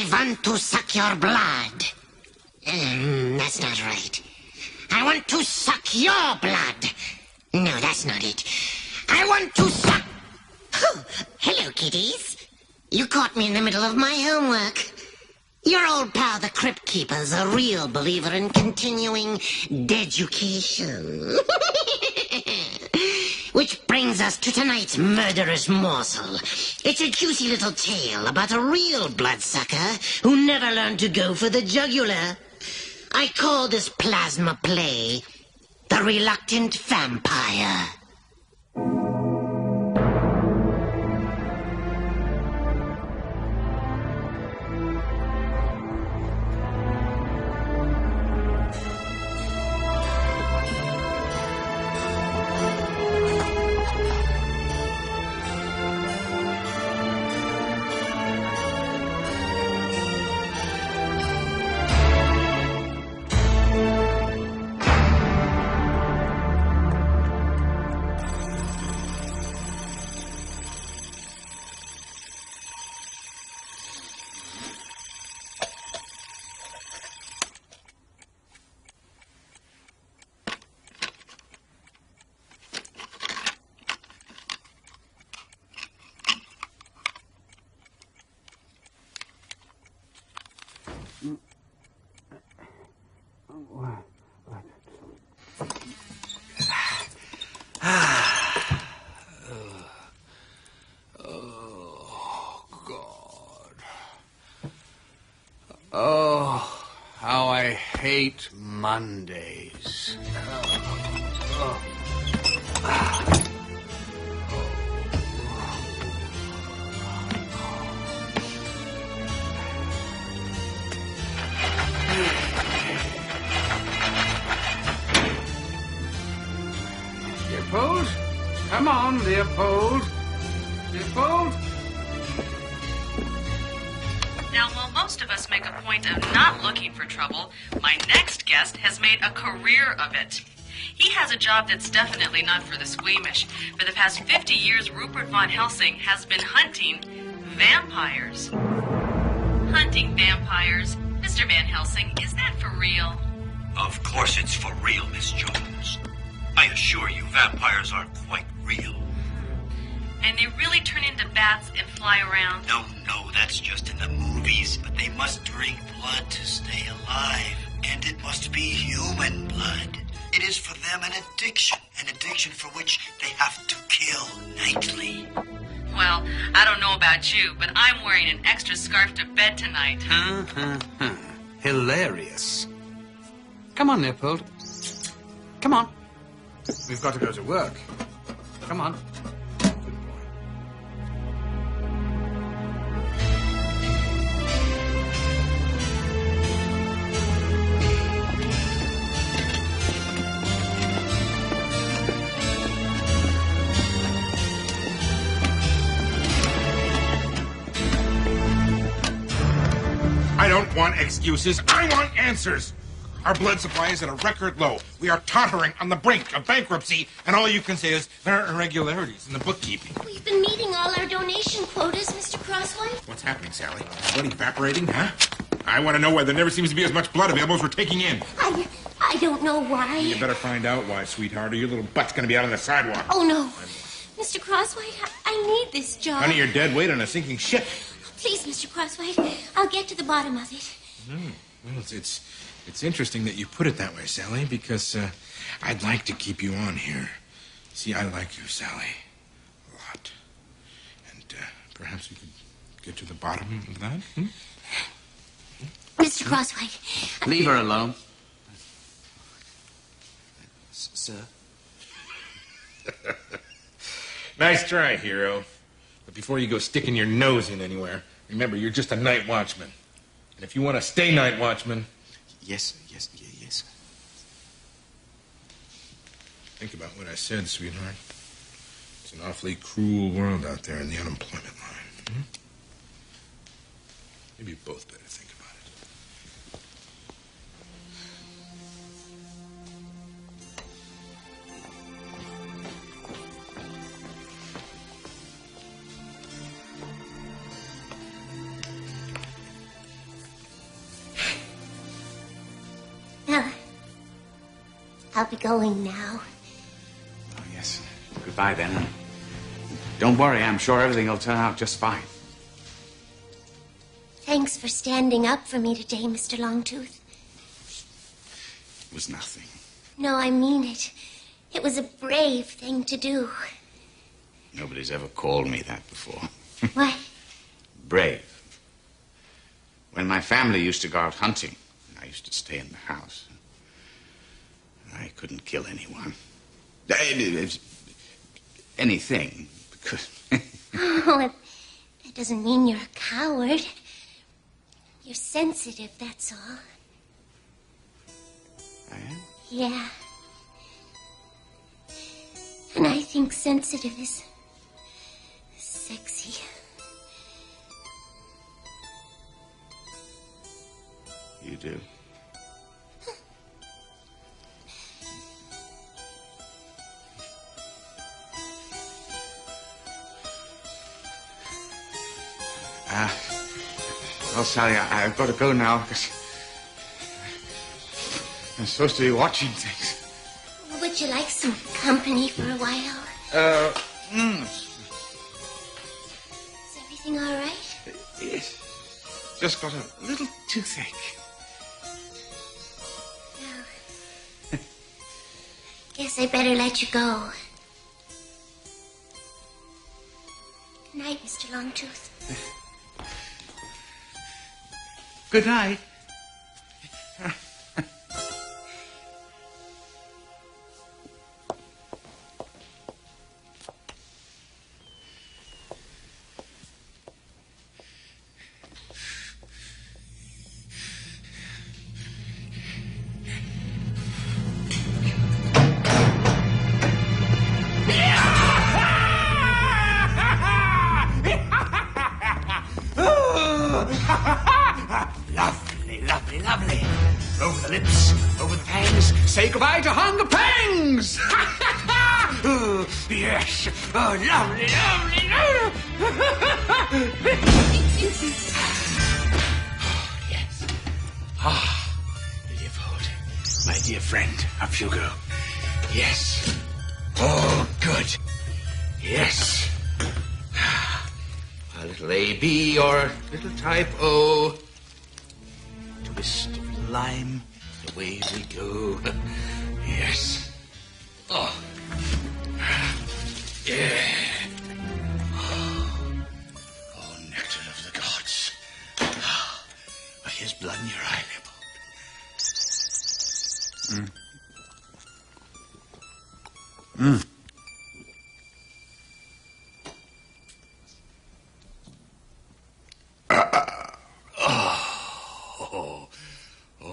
I want to suck your blood. That's not right. I want to suck your blood. No, that's not it. I want to suck... Oh, hello, kiddies. You caught me in the middle of my homework. Your old pal, the Crypt Keeper's a real believer in continuing deducation. Which brings us to tonight's murderous morsel. It's a juicy little tale about a real bloodsucker who never learned to go for the jugular. I call this plasma play The Reluctant Vampire. Oh, how I hate Mondays. Leopold? Come on, Leopold. Leopold? Now, while most of us make a point of not looking for trouble, my next guest has made a career of it. He has a job that's definitely not for the squeamish. For the past 50 years, Rupert von Helsing has been hunting vampires. Hunting vampires. Mr. Van Helsing, is that for real? Of course it's for real, Miss Jones. I assure you, vampires are quite real. And they really turn into bats and fly around? No, that's just in the movies. But they must drink blood to stay alive. And it must be human blood. It is for them an addiction for which they have to kill nightly. Well, I don't know about you, but I'm wearing an extra scarf to bed tonight. Hilarious. Come on, Leopold. Come on. We've got to go to work. Come on. I don't want excuses. I want answers. Our blood supply is at a record low. We are tottering on the brink of bankruptcy, and all you can say is there are irregularities in the bookkeeping. We've been meeting all our donation quotas, Mr. Crosswhite. What's happening, Sally? Blood evaporating, huh? I want to know why there never seems to be as much blood available as we're taking in. I don't know why. You better find out why, sweetheart, or your little butt's going to be out on the sidewalk. Oh, no. Mr. Crosswhite, I need this job. Honey, you're dead weight on a sinking ship. Please, Mr. Crosswhite, I'll get to the bottom of it. Well, it's interesting that you put it that way, Sally, because I'd like to keep you on here. See, I like you, Sally, a lot. And perhaps we could get to the bottom of that, Mr. Crosswhite. Leave her alone. Sir? Nice try, hero. But before you go sticking your nose in anywhere, remember, you're just a night watchman. And if you want to stay night watchman... Yes. Think about what I said, sweetheart. It's an awfully cruel world out there in the unemployment line. Maybe you both better think about it. I'll be going now. Oh, yes. Goodbye, then. Don't worry, I'm sure everything will turn out just fine. Thanks for standing up for me today, Mr. Longtooth. It was nothing. No, I mean it. It was a brave thing to do. Nobody's ever called me that before. What? Brave. When my family used to go out hunting, I used to stay in the house. I couldn't kill anyone. Anything, because... Oh, that doesn't mean you're a coward. You're sensitive, that's all. I am? Yeah. And I think sensitive is sexy. You do? Well, Sally, I've got to go now because I'm supposed to be watching things. Would you like some company for a while? Is everything all right? Yes. Just got a little toothache. No. Guess I better let you go. Good night, Mr. Longtooth. Good night. Lovely. Over the lips, over the fangs. Say goodbye to hunger pangs. Oh, yes. Oh, lovely. Oh, yes. Ah, Leopold, my dear friend of Hugo. Yes. Oh, good. Yes. A little A-B or a little type O. Twist of lime, away we go. Yes. Oh. Yeah. Oh, nectar of the gods. Here's blood in your eye, Leopold.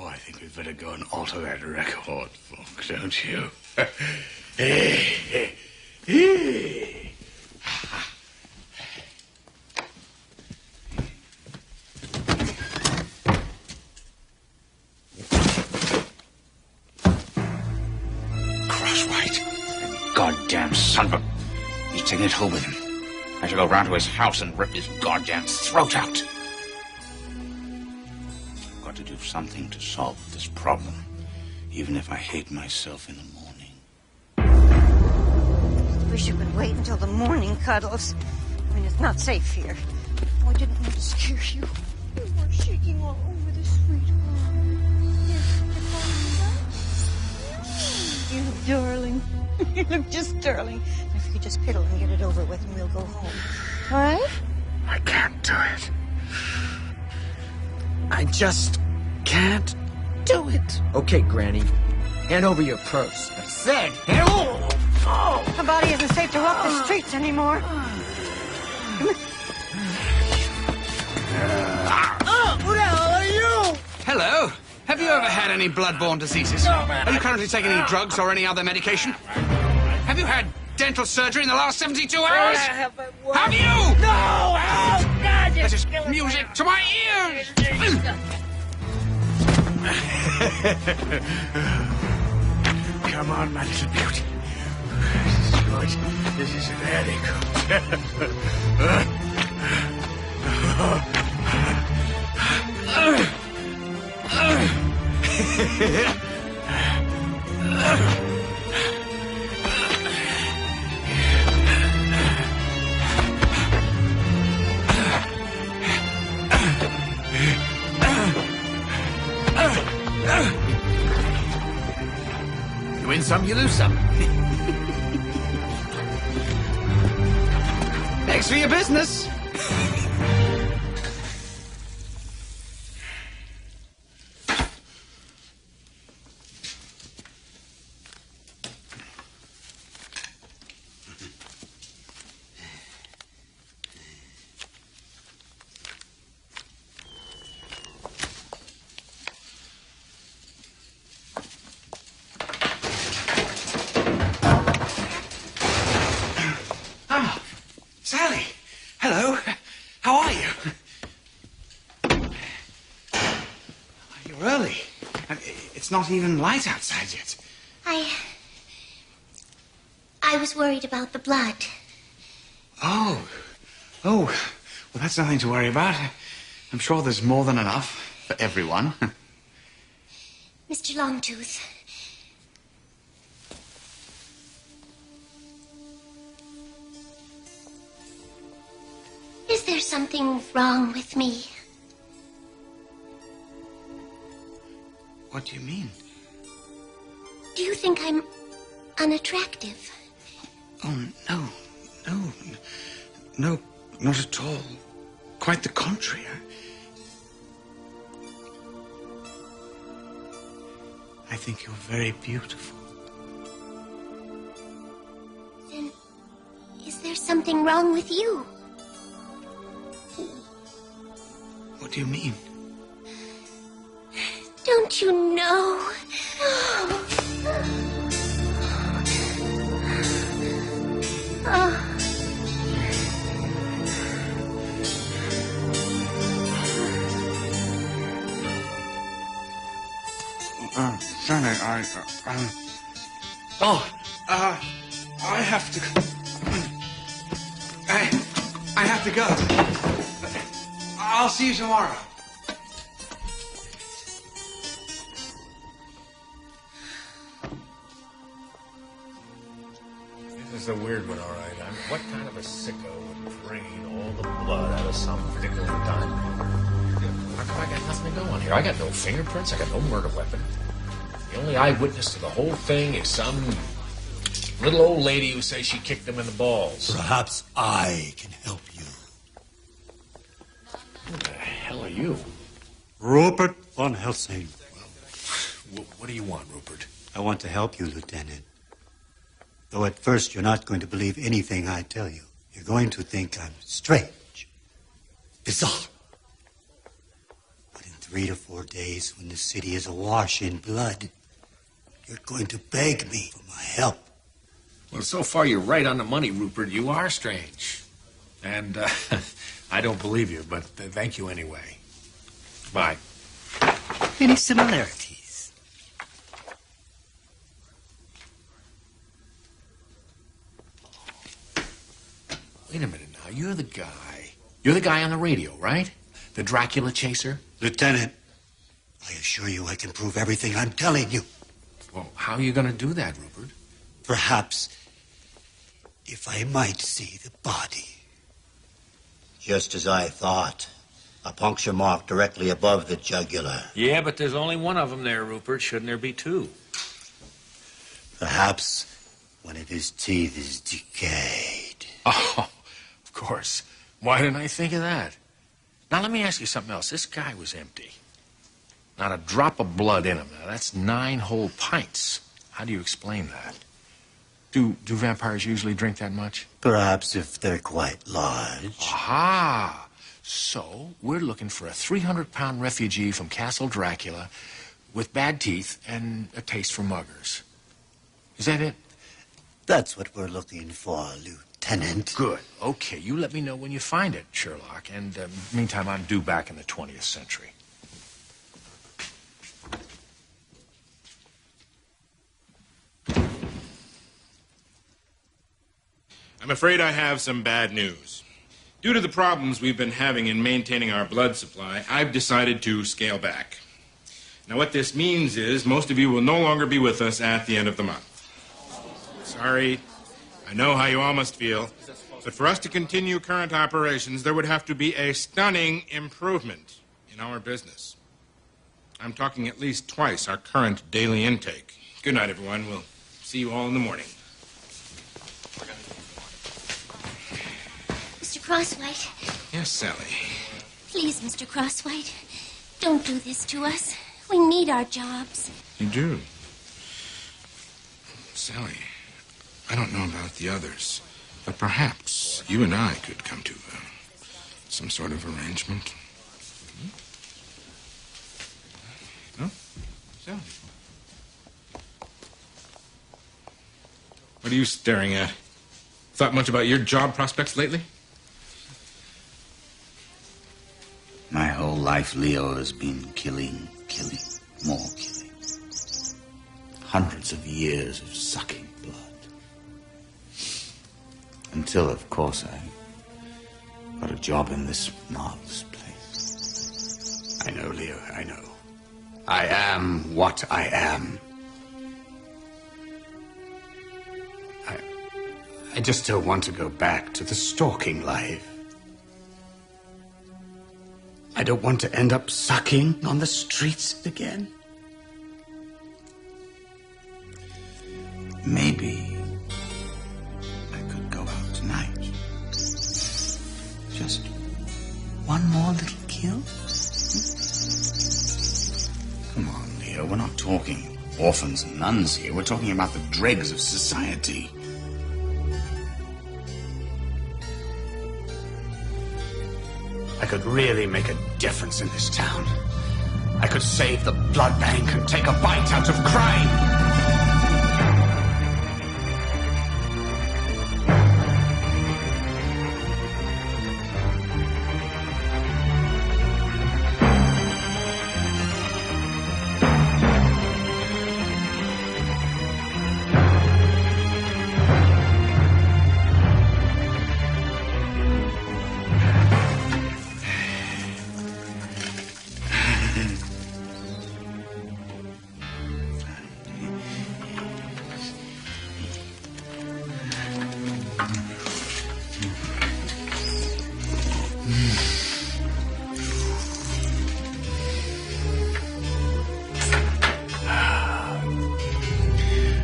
I think we'd better go and alter that record, folk, don't you? Crosswhite. Goddamn son of a... He's taking it home with him. I shall go round to his house and rip his goddamn throat out. I've got to do something to solve this problem, even if I hate myself in the morning. Wish you could wait until the morning, Cuddles. I mean, it's not safe here. Oh, I didn't want to scare you. You were shaking all over the sweetheart. Yes, you darling. You look just darling. If you could just piddle and get it over with, and we'll go home. All right? I can't do it. I just can't do it. Okay, Granny. Hand over your purse. I said, hand over. Oh. Her body isn't safe to walk the streets anymore. Who the hell are you? Hello. Have you ever had any bloodborne diseases? Are you currently taking any drugs or any other medication? Have you had dental surgery in the last 72 hours? Have you? No! Help! God, This is music to my ears. Come on, my little beauty. This is good. This is very good. some, you lose some. Thanks for your business. Sally, hello. How are you? You're early. It's not even light outside yet. I was worried about the blood. Oh. Well, that's nothing to worry about. I'm sure there's more than enough for everyone. Mr. Longtooth. Is there something wrong with me? What do you mean? Do you think I'm unattractive? Oh, no, not at all. Quite the contrary. I think you're very beautiful. Then, is there something wrong with you? What do you mean? Don't you know? Sally, I have to... I have to go. I'll see you tomorrow. This is a weird one, all right. What kind of a sicko would drain all the blood out of some particular time? How come I got nothing to go on here? I got no fingerprints. I got no murder weapon. The only eyewitness to the whole thing is some little old lady who says she kicked him in the balls. Perhaps I can help you. Who the hell are you? Rupert von Helsing. What do you want, Rupert? I want to help you, Lieutenant. Though at first you're not going to believe anything I tell you. You're going to think I'm strange, bizarre. But in 3 to 4 days, when the city is awash in blood, you're going to beg me for my help. Well, so far you're right on the money, Rupert. You are strange. And I don't believe you, but thank you anyway. Bye. Any similarities? Wait a minute now. You're the guy on the radio, right? The Dracula chaser? Lieutenant, I assure you I can prove everything I'm telling you. Well, how are you going to do that, Rupert? Perhaps if I might see the body. Just as I thought. A puncture mark directly above the jugular. Yeah, but there's only one of them there, Rupert. Shouldn't there be two? Perhaps one of his teeth is decayed. Oh, of course. Why didn't I think of that? Now, let me ask you something else. This guy was empty. Not a drop of blood in him. Now, that's 9 whole pints. How do you explain that? Do vampires usually drink that much? Perhaps if they're quite large. Aha! So, we're looking for a 300-pound refugee from Castle Dracula with bad teeth and a taste for muggers. Is that it? That's what we're looking for, Lieutenant. Good. Okay, you let me know when you find it, Sherlock. And meantime, I'm due back in the 20th century. I'm afraid I have some bad news. Due to the problems we've been having in maintaining our blood supply, I've decided to scale back. Now, what this means is most of you will no longer be with us at the end of the month. Sorry. I know how you all must feel. But for us to continue current operations, there would have to be a stunning improvement in our business. I'm talking at least twice our current daily intake. Good night, everyone. We'll See you all in the morning. Mr. Crosswhite. Yes, Sally. Please, Mr. Crosswhite, don't do this to us. We need our jobs. You do? Sally, I don't know about the others, but perhaps you and I could come to some sort of arrangement. No? Sally? What are you staring at? Thought much about your job prospects lately? My whole life, Leo, has been killing, more killing. Hundreds of years of sucking blood. Until, of course, I got a job in this marvelous place. I know, Leo, I know. I am what I am. I just don't want to go back to the stalking life. I don't want to end up sucking on the streets again. Maybe I could go out tonight. Just one more little kill? Come on, Leo, we're not talking orphans and nuns here. We're talking about the dregs of society. I could really make a difference in this town. I could save the blood bank and take a bite out of crime.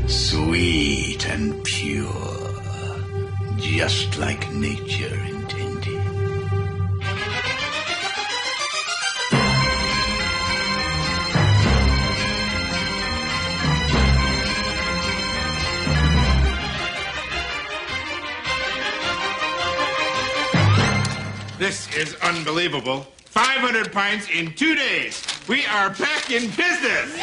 Sweet and pure, just like nature intended. This is unbelievable. 500 pints in 2 days. We are back in business.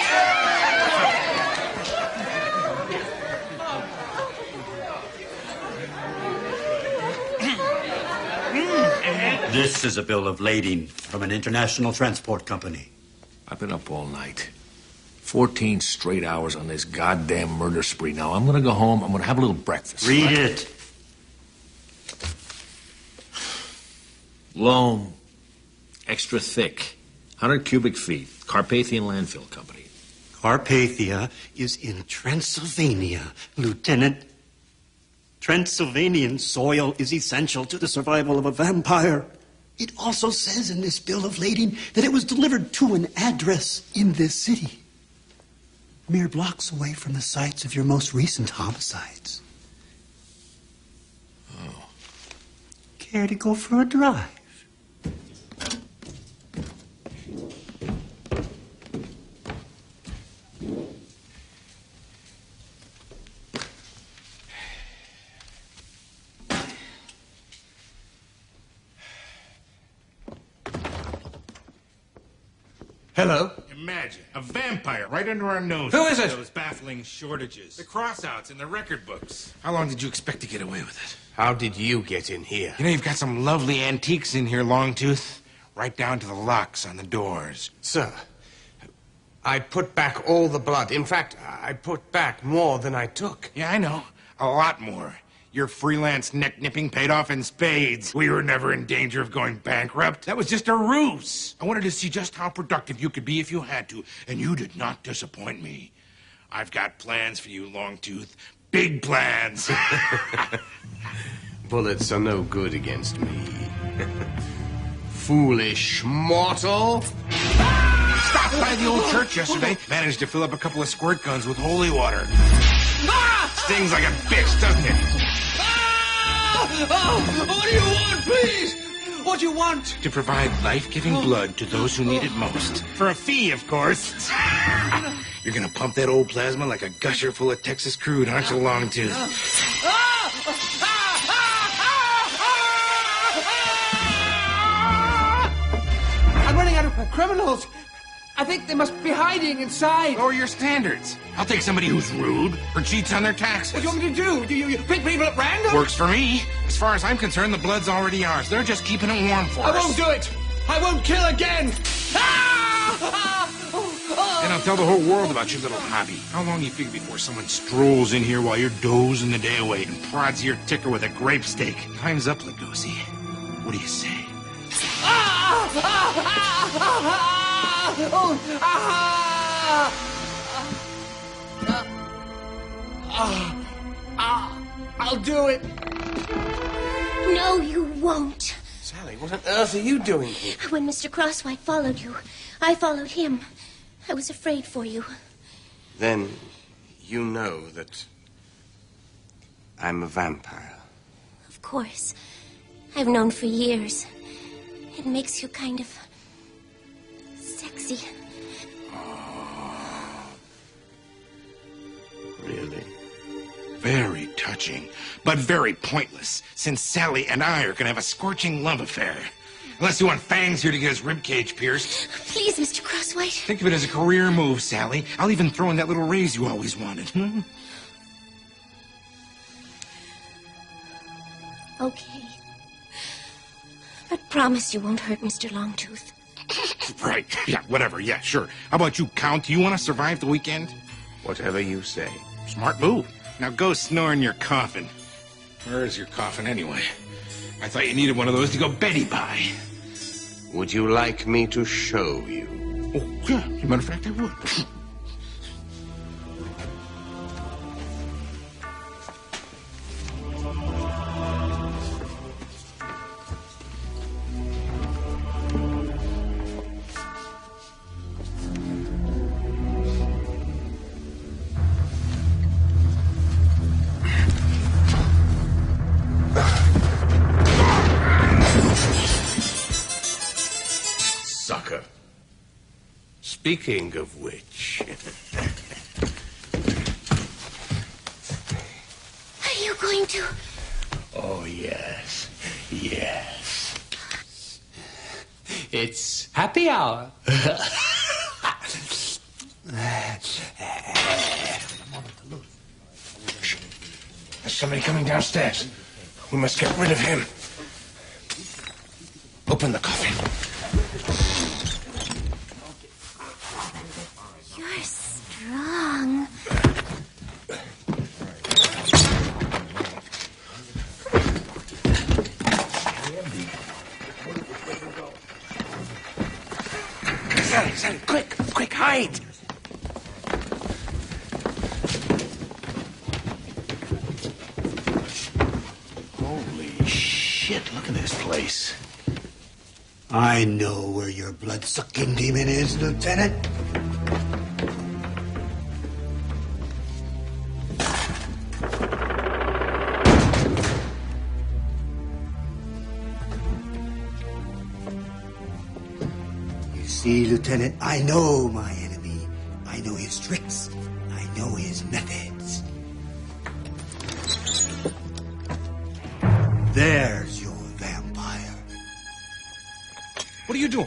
This is a bill of lading from an international transport company. I've been up all night. 14 straight hours on this goddamn murder spree. Now, I'm gonna go home. I'm gonna have a little breakfast. Read it. Loam. Extra thick. 100 cubic feet. Carpathian Landfill Company. Carpathia is in Transylvania, Lieutenant. Transylvanian soil is essential to the survival of a vampire. It also says in this bill of lading that it was delivered to an address in this city, mere blocks away from the sites of your most recent homicides. Oh. Care to go for a drive? Hello? Imagine, a vampire right under our nose. Who is it? Those baffling shortages. The crossouts in the record books. How long did you expect to get away with it? How did you get in here? You know, you've got some lovely antiques in here, Longtooth. Right down to the locks on the doors. Sir, I put back all the blood. In fact, I put back more than I took. Yeah, I know. A lot more. Your freelance neck-nipping paid off in spades. We were never in danger of going bankrupt. That was just a ruse. I wanted to see just how productive you could be if you had to, and you did not disappoint me. I've got plans for you, Longtooth. Big plans. Bullets are no good against me. Foolish mortal. Stopped by the old church yesterday. Managed to fill up a couple of squirt guns with holy water. Ah! stings like a bitch, doesn't it? Oh, what do you want, please? What do you want? To provide life-giving blood to those who need it most. For a fee, of course. You're gonna pump that old plasma like a gusher full of Texas crude, aren't you, Longtooth? I'm running out of criminals. I think they must be hiding inside. Lower your standards. I'll take somebody who's rude or cheats on their taxes. What do you want me to do? Do you pick people at random? Works for me. As far as I'm concerned, the blood's already ours. They're just keeping it warm for us. I won't do it. I won't kill again. And I'll tell the whole world about your little hobby. How long do you figure before someone strolls in here while you're dozing the day away and prods your ticker with a grape stake? Time's up, Lugosi. What do you say? I'll do it. No, you won't. Sally, what on earth are you doing here? When Mr. Crosswhite followed you, I followed him. I was afraid for you. Then you know that I'm a vampire. Of course. I've known for years. It makes you kind of sexy. Really? Very touching, but very pointless, since Sally and I are gonna have a scorching love affair. Unless you want Fangs here to get his ribcage pierced. Please, Mr. Crosswhite. Think of it as a career move, Sally. I'll even throw in that little raise you always wanted. Okay. But promise you won't hurt Mr. Longtooth. Right. Yeah, whatever. Yeah, sure. How about you, Count? Do you want to survive the weekend? Whatever you say. Smart move. Now go snore in your coffin. Where is your coffin, anyway? I thought you needed one of those to go Betty by. Would you like me to show you? Oh, yeah. As a matter of fact, I would. Sucker. Speaking of which... Are you going to... Oh, yes. Yes. It's happy hour. There's somebody coming downstairs. We must get rid of him. Open the coffin. You're strong. Sally, quick, hide! Holy shit, look at this place. I know where your blood-sucking demon is, Lieutenant. You see, Lieutenant, I know my enemy. I know his tricks. I know his methods. There's your vampire. What are you doing?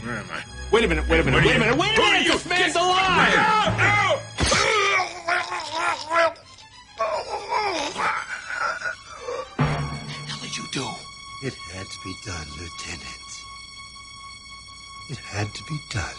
Where am I? Wait a minute. This man's alive! What the hell did you do? It had to be done, Lieutenant. It had to be done.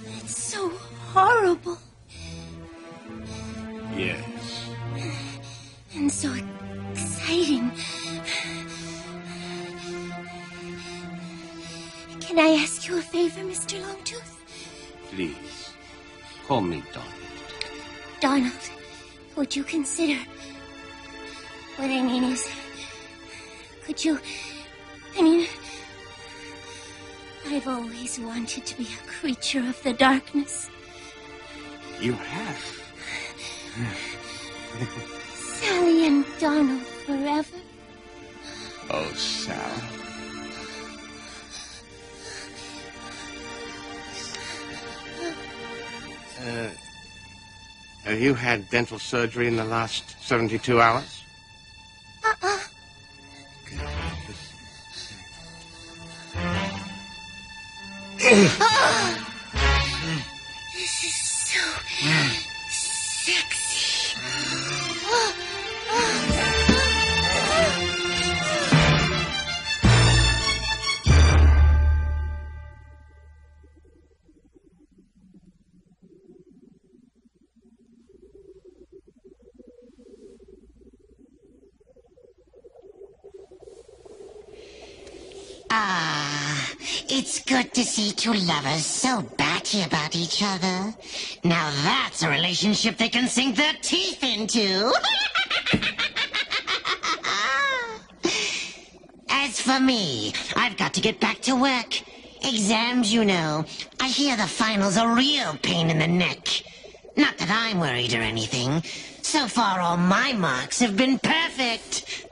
It's so horrible. Yes. And so exciting. Can I ask you a favor, Mr. Longtooth? Please, call me Donald. Donald, would you consider... What I mean is... Could you... I've always wanted to be a creature of the darkness. You have? Sally and Donald forever. Oh, Sal. Have you had dental surgery in the last 72 hours? This is so sexy. It's good to see two lovers so batty about each other. Now that's a relationship they can sink their teeth into. As for me, I've got to get back to work. Exams, you know. I hear the finals are a real pain in the neck. Not that I'm worried or anything. So far, all my marks have been perfect.